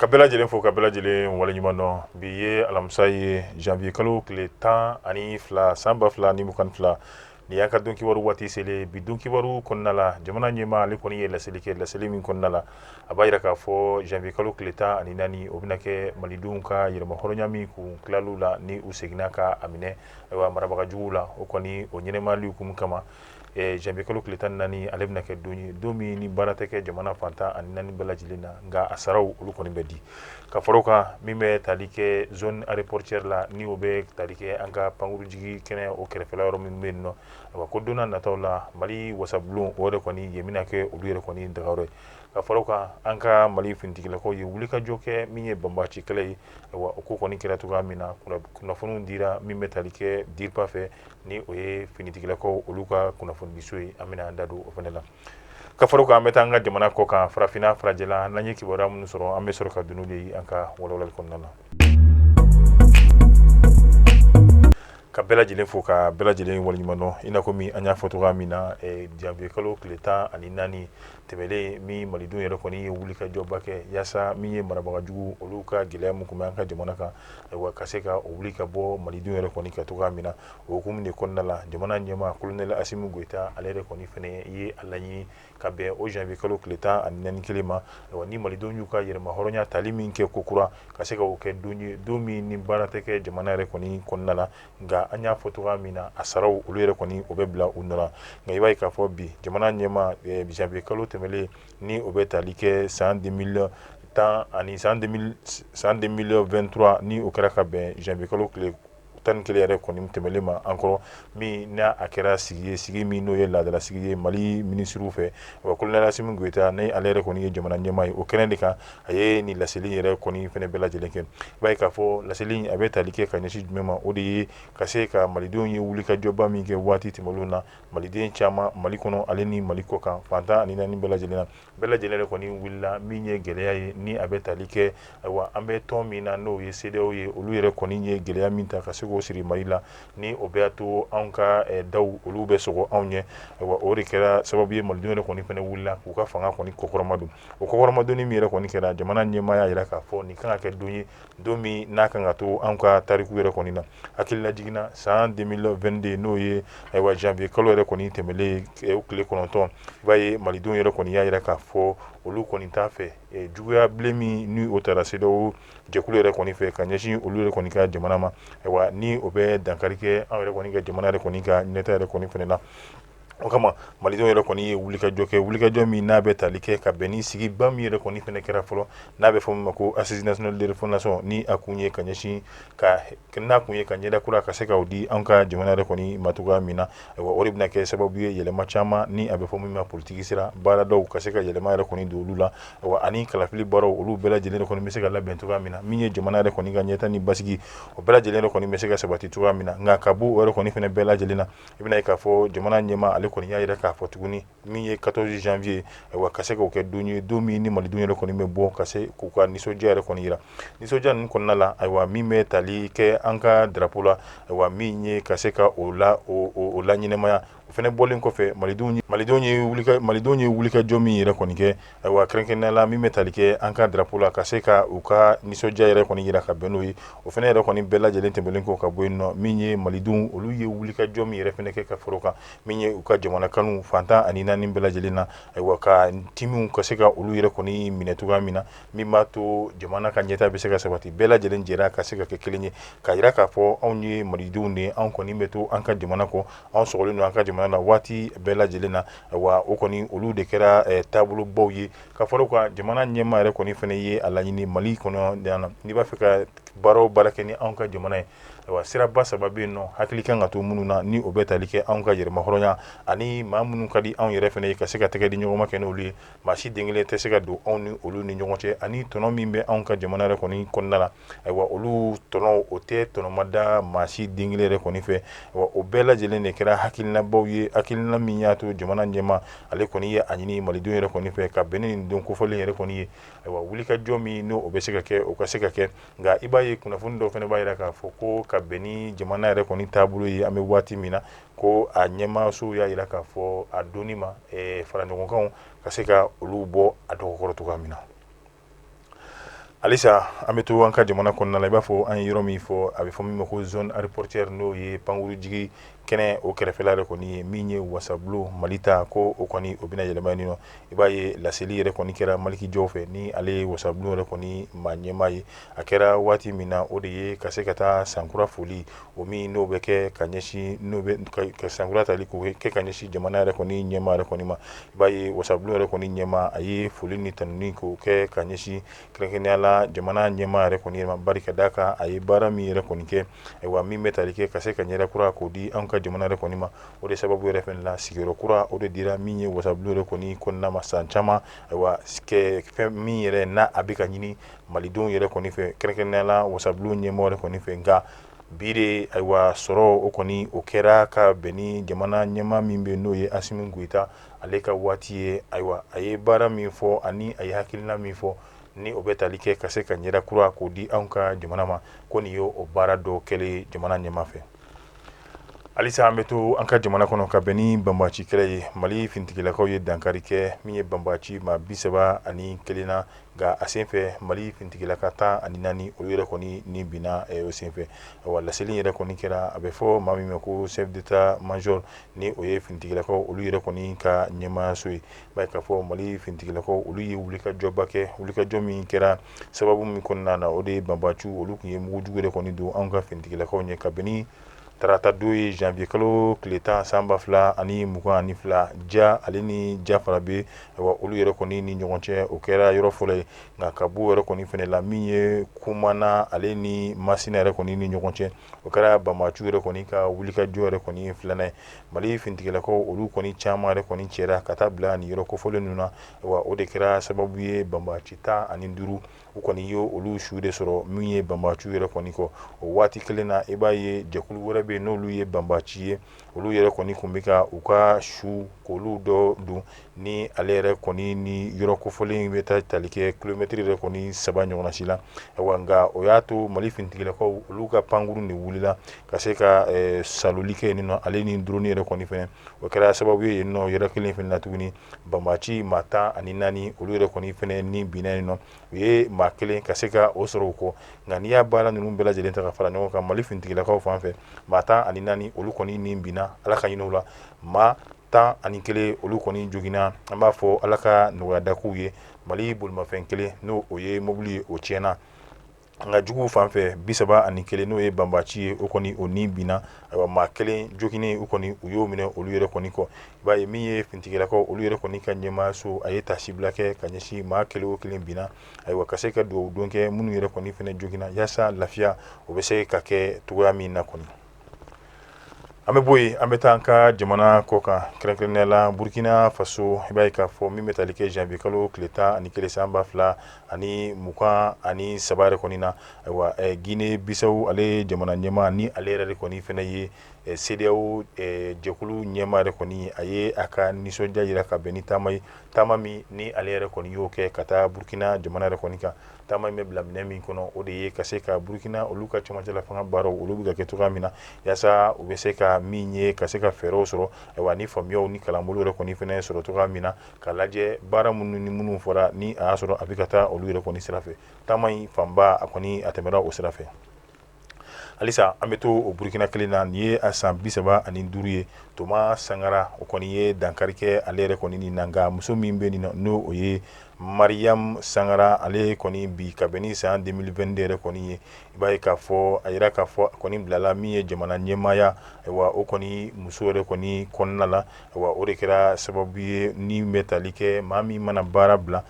bɛɛ lajɛlen fo ka bɛɛ lajɛlen waleɲuman dɔn bi ye alamisa ye janvier kalo tile 12 san 2022 ni y'an ka don kibaru waati selen bi don kibaru kɔnɔna la jamana ɲɛmaa ale kɔni ye laseli kɛ laseli min kɔnɔna la a b'a yira k'a fɔ janvier kalo tile 14 o bɛna kɛ malidenw ka yɛrɛma hɔrɔnya min kun tilal'u la ni u seginna ka a minɛ marabagajuguw la o kɔni o ɲɛnɛmayali hukumu kama janvier kalo tile 14 ale bɛna kɛ don ye don min ni baara tɛ kɛ jamana fantan ani naani bɛɛ lajɛlen na nka a saraw olu kɔni bɛ di ka fara o kan min bɛ tali kɛ zone aéroportière la ni o bɛ tali kɛ an ka pankurunjigi kɛnɛ o kɛrɛfɛla yɔrɔ min bɛ yen nɔ ko don n'a nataw la mali wasabulon o de kɔni ye bɛna kɛ olu yɛrɛ kɔni dagayɔrɔ ye ka fara o kan an ka mali finitigilakaw ye wulikajɔ kɛ min ye banbaci kɛlɛ ye o ko kɔni kɛra cogoya min na kunnafoniw dira min bɛ tali kɛ DIRPA fɛ ni o ye finitigilakaw olu ka kunnafonidiso ye an bɛna an da don o fana la ka fara o kan an bɛ taa an ka jamana kɔ kan farafinna farajɛla n'an ye kibaruya minnu sɔrɔ an bɛ sɔrɔ ka don n'u ye an ka walawalali kɔnɔna na ka bɛɛ lajɛlen fo ka bɛɛ lajɛlen waleɲuman dɔn i n'a fɔ min an y'a fɔ cogoya min na janvier kalo tile 14 tɛmɛlen min malidenw yɛrɛ kɔni ye wulikajɔba kɛ yaasa min ye marabagajugu olu ka gɛlɛya min kun bɛ an ka jamana kan ka se ka o wuli ka bɔ malidenw yɛrɛ kɔni ka cogoya min na o hukumu de kɔnɔna la jamana ɲɛmaa colonel Asimi Goita ale yɛrɛ kɔni fɛnɛ ye a laɲini ka bɛn o janvier kalo tile 14 kelen ma ni malidenw y'u ka yɛrɛma hɔrɔnya tali min kɛ kokura ka se ka o kɛ don ye don min ni baara tɛ kɛ jamana yɛrɛ kɔni kɔnɔna la nka an y'a fɔ cogoya min na a saraw olu yɛrɛ kɔni o bɛ bila u nɔ la nka i b'a ye k'a fɔ bi jamana ɲɛmaa janvier kalo tɛmɛlen ni o bɛ tali kɛ san 2010 ani san 2023 ni o kɛra ka bɛn janvier kalo tile 11 yɛrɛ kɔni tɛmɛlen ma an kɔrɔ min n'a a kɛra sigi min n'o ye laadala sigi ye mali minisiriw fɛ colonel Asimi Goita ni ale yɛrɛ kɔni ye jamana ɲɛmaa ye o kɛnɛ de kan a ye ni laseli yɛrɛ kɔni fɛnɛ bɛɛ lajɛlen kɛ i b'a ye k'a fɔ laseli a bɛ tali kɛ ka ɲɛsin jumɛn ma o de ye ka se ka malidenw ye wulikajɔba min kɛ waati tɛmɛnlenw na maliden caman mali kɔnɔ ale ni mali kɔ kan fantan ani naani bɛɛ lajɛlen na bɛɛ lajɛlen yɛrɛ kɔni wulila min ye gɛlɛya ye ni a bɛ tali kɛ ayiwa an bɛ tɔn min na n'o ye CEDEAO ye olu yɛrɛ kɔni ye gɛlɛya min ta ka se k'o siri mali la ni o bɛ to anw ka daw olu bɛ sɔgɔ anw ɲɛ ayiwa o de kɛra sababu ye malidenw yɛrɛ kɔni fɛnɛ wulila k'u ka fanga kɔni kɔkɔrɔma don o kɔkɔrɔmadonni min yɛrɛ kɔni kɛra jamana ɲɛmaa y'a yira k'a fɔ nin kan ka kɛ don ye don min n'a kan ka to anw ka tariku yɛrɛ kɔni na hakilila jiginna san 2022 n'o ye ayiwa janvier kalo yɛrɛ kɔni tɛmɛlen o tile 9 i b'a ye malidenw yɛrɛ kɔni y'a yira k'a fɔ olu kɔni t'a fɛ juguya bilen min ni o taara CEDEAO jɛkulu yɛrɛ kɔni fɛ ka ɲɛsin olu yɛrɛ kɔni ka jamana ma ayiwa ni o bɛ dankari kɛ anw yɛrɛ kɔni ka jamana yɛrɛ kɔni ka ɲɛta yɛrɛ kɔni fɛnɛ na o kama malidenw yɛrɛ kɔni ye wulikajɔ kɛ wulikajɔ min n'a bɛ tali kɛ ka bɛn ni sigiba min yɛrɛ kɔni fɛnɛ kɛra fɔlɔ n'a bɛ fɔ min ma ko assise nationale de refondation ni a kun ye ka ɲɛsin n'a kun ye ka ɲɛda kura ka se k'o di anw ka jamana yɛrɛ kɔni ma cogoya min na o de bɛna kɛ sababu ye yɛlɛma caman ni a bɛ fɔ min ma politiki sira baaradaw ka se ka yɛlɛma yɛrɛ kɔni don olu la ani kalafili baaraw olu bɛɛ lajɛlen kɔni bɛ se ka labɛn cogoya min na min ye jamana yɛrɛ kɔni ka ɲɛta ni basigi o bɛɛ lajɛlen kɔni bɛ se ka sabati cogoya min na nka ka bɔ o yɛrɛ kɔni fɛnɛ bɛɛ lajɛlen na i bɛna ye k'a fɔ jamana ɲɛmaa ale kɔni y'a yira k'a fɔ tuguni min ye 14 janvier ka se k'o kɛ don ye don min ni malidenw yɛrɛ kɔni bɛ bɔ ka se k'u ka nisɔndiya yɛrɛ kɔni yira nisɔndiya ninnu kɔnɔna la ayiwa min bɛ tali kɛ an ka drapeau la ayiwa min ye ka se ka o la ɲɛnɛmaya o fɛnɛ bɔlen kɔfɛ malidenw ye wulikajɔ min yɛrɛ kɔni kɛ ayiwa kɛrɛnkɛrɛnnenya la min bɛ tali kɛ an ka drapeau la ka se ka u ka nisɔndiya yɛrɛ kɔni yira ka bɛn n'o ye o fɛnɛ yɛrɛ kɔni bɛɛ lajɛlen tɛmɛlen kɔ ka bɔ yen nɔ min ye malidenw olu ye wulikajɔ min yɛrɛ fɛnɛ kɛ ka fara o kan min ye u ka jamana kanu fantan ani naani bɛɛ lajɛlen na ayiwa ka timiw ka se ka olu yɛrɛ kɔni minɛ cogoya min na min b'a to jamana ka ɲɛta bɛ se ka sabati bɛɛ lajɛlen jɛra ka se ka kɛ kelen ye k'a yira k'a fɔ anw ye malidenw de anw kɔni bɛ to an ka jamana kɔ anw sɔgɔlen don an ka jamana na waati bɛɛ lajɛlen na ayiwa o kɔni olu de kɛra taabolobaw ye ka fara o kan jamana ɲɛmaa yɛrɛ kɔni fɛnɛ ye a laɲini mali kɔnɔ yan na n'i b'a fɛ ka baara o baara kɛ ni anw ka jamana ye ayiwa siraba saba bɛ yen nɔ hakili kan ka to minnu na ni o bɛ tali kɛ anw ka yɛrɛma hɔrɔnya ani maa minnu ka di anw yɛrɛ fɛnɛ ye ka se ka tɛgɛ di ɲɔgɔn ma kɛ n'olu ye maa si den kelen tɛ se ka don anw ni olu ni ɲɔgɔn cɛ ani tɔnɔ min bɛ anw ka jamana yɛrɛ kɔni kɔnɔna la ayiwa olu tɔnɔ o tɛ tɔnɔma da maa si den kelen yɛrɛ kɔni fɛ ayiwa o bɛɛ lajɛlen de kɛra hakilinabaw ye hakilina min y'a to jamana ɲɛma ale kɔni ye a ɲini malidenw yɛrɛ kɔni fɛ ka bɛn ni nin don kofɔlen yɛrɛ kɔni ye ayiwa wulikajɔ min n'o o bɛ se ka kɛ o ka se ka kɛ nka i b'a ye kunnafoni dɔw fɛnɛ b'a yira k'a fɔ ko ka bɛn ni jamana yɛrɛ kɔni taabolo ye an bɛ waati min na ko a ɲɛmaaso y'a yira k'a fɔ a donni ma faraɲɔgɔnkanw ka se ka olu bɔ a dɔgɔkɔrɔ cogoya min na Alisa an bɛ to an ka jamana kɔnɔna la i b'a fɔ an ye yɔrɔ min fɔ a bɛ fɔ min ma ko zone aéroportuaire n'o ye pankurunjigi kɛnɛ o kɛrɛfɛla yɛrɛ kɔni ye min ye wasabulon Mali ta ko o kɔni o bɛna yɛlɛma yen nɔ i b'a ye laseli yɛrɛ kɔni kɛra Maliki jɔw fɛ ni ale ye wasabulon yɛrɛ kɔni maa ɲɛmaa ye a kɛra waati min na o de ye ka se ka taa sankura foli o min n'o bɛ kɛ ka ɲɛsin n'o bɛ ka sankura tali k'o kɛ ka ɲɛsin jamana yɛrɛ kɔni ɲɛmaa yɛrɛ kɔni ma i b'a ye wasabulon yɛrɛ kɔni ɲɛmaa a ye foli ni tanuni k'o kɛ ka ɲɛsin kɛrɛnkɛrɛnnenya la jamana ɲɛmaa yɛrɛ kɔni ma bari ka d'a kan a ye baara min yɛrɛ kɔni kɛ wa min bɛ tali kɛ ka se ka ɲɛda kura k'o di an ka jamana yɛrɛ kɔni ma o de sababu yɛrɛ fɛnɛ la sigiyɔrɔ kura o de dira min ye wasabulon yɛrɛ kɔni kɔnɔna ma san caman fɛn min yɛrɛ n'a a bɛ ka ɲini malidenw yɛrɛ kɔni fɛ kɛrɛnkɛrɛnnenya la wasabulon ɲɛmɔgɔ yɛrɛ kɔni fɛ nka bi de sɔrɔ o kɔni o kɛra ka bɛn ni jamana ɲɛmaa min bɛ n'o ye Asimi Goyita ale ka waati ye a ye baara min fɔ ani a ye hakilina min fɔ ni o bɛ tali kɛ ka se ka ɲɛda kura k'o di anw ka jamana ma ko nin ye o baara dɔ kɛlen jamana ɲɛmaa fɛ halisa an bɛ to an ka jamana kɔnɔ ka bɛn ni banbaci kɛlɛ ye Mali finitigilakaw ye dankari kɛ min ye banbaci maa 31 na nka a senfɛ Mali finitigilaka 14 olu yɛrɛ kɔni ni binna o senfɛ wa laseli yɛrɛ kɔni kɛra a bɛ fɔ maa min ma ko chef d'état major ni o ye finitigilakaw olu yɛrɛ kɔni ka ɲɛmaayaso ye b'a ye k'a fɔ Mali finitigilakaw olu ye wulikajɔba kɛ wulikajɔ min kɛra sababu min kɔnɔna na o de ye banbaciw olu tun ye mugujugu yɛrɛ kɔni don anw ka finitigilakaw ɲɛ ka bɛn ni tarata 2 ye janvier kalo tile 10 san 2022 ja ale ni ja fana bɛ olu yɛrɛ kɔni ni ɲɔgɔn cɛ o kɛra yɔrɔ fɔlɔ ye nka ka bɔ yɛrɛ kɔni fɛnɛ la min ye kumana ale ni masina yɛrɛ kɔni ni ɲɔgɔn cɛ o kɛra banbaciw yɛrɛ kɔni ka wulikajɔ yɛrɛ kɔni filanan ye Mali finitigilakaw olu kɔni caman yɛrɛ kɔni cɛra ka taa bila nin yɔrɔ kofɔlen ninnu na o de kɛra sababu ye banbaci 15 u kɔni ye olu su de sɔrɔ min ye banbaciw yɛrɛ kɔni kɔ o waati kelen na i b'a ye jɛkulu wɛrɛ bɛ n'olu ye banbaci ye olu yɛrɛ kɔni kun bɛ ka u ka su k'olu dɔ dun ni ale yɛrɛ kɔni ni yɔrɔ kofɔlen bɛ taa tali kɛ kilomɛtiri yɛrɛ kɔni 3 ɲɔgɔnna si la nka o y'a to Mali finitigilakaw olu ka pankurun de wulila ka se ka saloli kɛ yen nɔ ale ni drone yɛrɛ kɔni fɛnɛ o kɛra sababu ye yen nɔ yɔrɔ kelen fɛnɛ na tuguni banbaci maa 14 olu yɛrɛ kɔni fɛnɛ ni binna yen nɔ u ye maa kelen ka se ka o sɔrɔ o kɔ nka n'i y'a baara ninnu bɛɛ lajɛlen ta ka fara ɲɔgɔn kan Mali finitigilakaw fan fɛ maa 14 olu kɔni ni binna ala ka ɲin'u la maa 11 olu kɔni joginna an b'a fɔ ala ka nɔgɔya da k'u ye Mali bolimafɛn kelen n'o o ye mobili ye o tiɲɛna nka juguw fan fɛ 31 n'o ye banbaci ye o kɔni o ni binna maa kelen joginnen u kɔni u y'o minɛ olu yɛrɛ kɔni kɔ i b'a ye min ye finitigilakaw olu yɛrɛ kɔni ka ɲɛmaayaso a ye tasibila kɛ ka ɲɛsin maa kelen o kelen binna ka se ka dugawu don kɛ minnu yɛrɛ kɔni fɛnɛ joginna yaasa lafiya o bɛ se ka kɛ cogoya min na kɔni an bɛ bɔ yen an bɛ taa an ka jamana kɔ kan kɛrɛnkɛrɛnnenya la Burkina Faso i b'a ye k'a fɔ min bɛ tali kɛ janvier kalo tile 11 san 2023 yɛrɛ kɔni na Guinée Bissau ale jamana ɲɛmaa ni ale yɛrɛ de kɔni fɛnɛ ye CEDEAO jɛkulu ɲɛmaa yɛrɛ kɔni a ye a ka nisɔndiya jira ka bɛn ni taama ye taama min ni ale yɛrɛ kɔni y'o kɛ ka taa Burkina jamana yɛrɛ kɔni kan taama in bɛ bila minɛ min kɔnɔ o de ye ka se ka Burkina olu ka cɛmancɛla fanga baaraw olu bɛ ka kɛ cogoya min na yaasa u bɛ se ka min ye ka se ka fɛɛrɛw sɔrɔ ni faamuyaw ni kalanbolo yɛrɛ kɔni fɛnɛ sɔrɔ cogoya min na ka lajɛ baara minnu ni minnu fɔra ni a y'a sɔrɔ a bɛ ka taa olu yɛrɛ kɔni sira fɛ taama in fanba a kɔni a tɛmɛra o sira fɛ halisa an bɛ to o Burkina kelen na nin ye a san 35 ye Thomas Sankara o kɔni ye dankari kɛ ale yɛrɛ kɔni nin na nka muso min bɛ nin na n'o o ye Mariam Sankara ale kɔni bi ka bɛn ni san 2022 yɛrɛ kɔni ye i b'a ye k'a fɔ a yira k'a fɔ a kɔni bilala min ye jamana ɲɛmaaya o kɔni muso yɛrɛ kɔni kɔnɔna la o de kɛra sababu ye ni bɛ tali kɛ maa min mana baara bila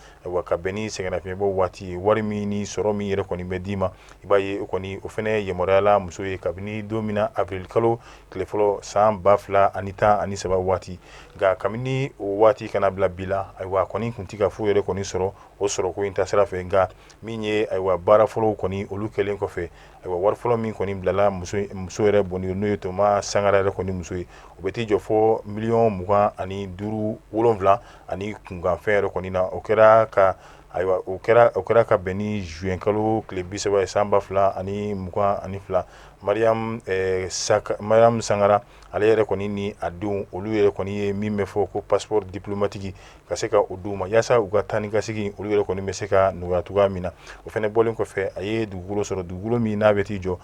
ka bɛn ni sɛgɛnnafiɲɛbɔ waati ye wari min ni sɔrɔ min yɛrɛ kɔni bɛ d'i ma i b'a ye o kɔni o fɛnɛ yamaruyala muso ye kabini don min na avril kalo tile fɔlɔ san 2013 waati nka kabini o waati kana bila bi la a kɔni kun tɛ ka foyi yɛrɛ kɔni sɔrɔ o sɔrɔko in ta sira fɛ nka min ye baara fɔlɔw kɔni olu kɛlen kɔfɛ wari fɔlɔ min kɔni bilala muso yɛrɛ bɔnni n'o ye Thomas Sankara yɛrɛ kɔni muso ye o bɛ t'i jɔ fɔ miliyɔn 25 7 ani kunkanfɛn yɛrɛ kɔni na o kɛra ka ayiwa o kɛra ka bɛn ni juin kalo tile 30 ye san 2022 Mariam Sangara ale yɛrɛ kɔni ni a denw olu yɛrɛ kɔni ye min bɛ fɔ ko passeport diplomatique ka se ka o d'u ma yaasa u ka taa ni ka segin olu yɛrɛ kɔni bɛ se ka nɔgɔya cogoya min na o fɛnɛ bɔlen kɔfɛ a ye dugukolo sɔrɔ dugukolo min n'a bɛ t'i jɔ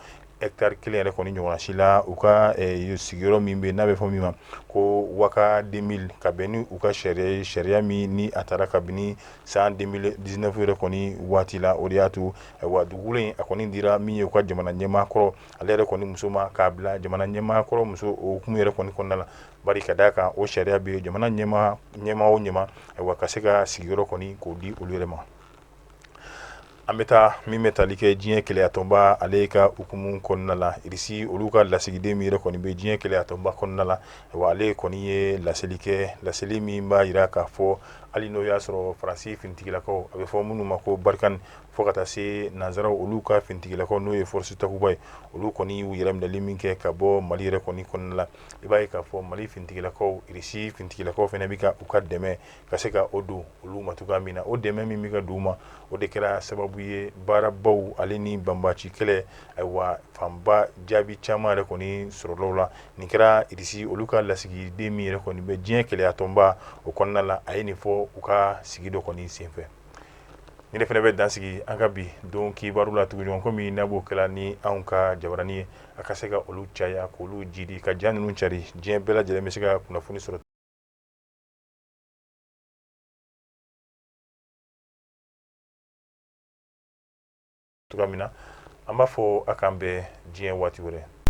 hectare 1 yɛrɛ kɔni ɲɔgɔnna si la u ka sigiyɔrɔ min bɛ n'a bɛ fɔ min ma ko waka 2000 ka bɛn ni u ka sariya min ni a taara kabini san 2019 yɛrɛ kɔni waati la o de y'a to wa dugukolo in a kɔni dira min ye u ka jamana ɲɛmaa kɔrɔ ale yɛrɛ kɔni muso ma k'a bila jamana ɲɛmaa kɔrɔ muso o hukumu yɛrɛ kɔni kɔnɔna la bari ka d'a kan o sariya bɛ jamana ɲɛmaa o ɲɛmaa wa ka se ka sigiyɔrɔ kɔni k'o di olu yɛrɛ ma an bɛ taa min bɛ tali kɛ diɲɛ kɛlɛya tɔnba ale ka hukumu kɔnɔna la irisi olu ka lasigiden min yɛrɛ kɔni bɛ diɲɛ kɛlɛya tɔnba kɔnɔna la wa ale kɔni ye laseli kɛ laseli min b'a jira k'a fɔ hali n'o y'a sɔrɔ faransi finitigilakaw a bɛ fɔ minnu ma ko barikani fo ka taa se nanzaraw olu ka finitigilakaw n'o ye force takuba ye olu kɔni y'u yɛrɛ minɛli min kɛ ka bɔ mali yɛrɛ kɔni kɔnɔna la i b'a ye k'a fɔ mali finitigilakaw irisi finitigilakaw fana bɛ ka u ka dɛmɛ ka se ka o don olu ma cogoya min na o dɛmɛ min bɛ ka d'u ma o de kɛra sababu ye baarabaw ale ni banbaci kɛlɛ ayiwa fanba jaabi caman yɛrɛ kɔni sɔrɔlaw la nin kɛra irisi olu ka lasigiden min yɛrɛ kɔni bɛ diɲɛ kɛlɛya tɔnba o kɔnɔna la a ye nin fɔ u ka sigi dɔ kɔni senfɛ ni ne fana bɛ dansigi an ka bi don kibaru la tugunɲɔgɔn komi n'a b'o kɛla ni anw ka jabarani ye a ka se ka olu caya k'olu jidi ka ja ninnu cari diɲɛ bɛɛ lajɛlen bɛ se ka kunnafoni sɔrɔ cogoya min na an b'a fɔ a k'an bɛn diɲɛ waati wɛrɛ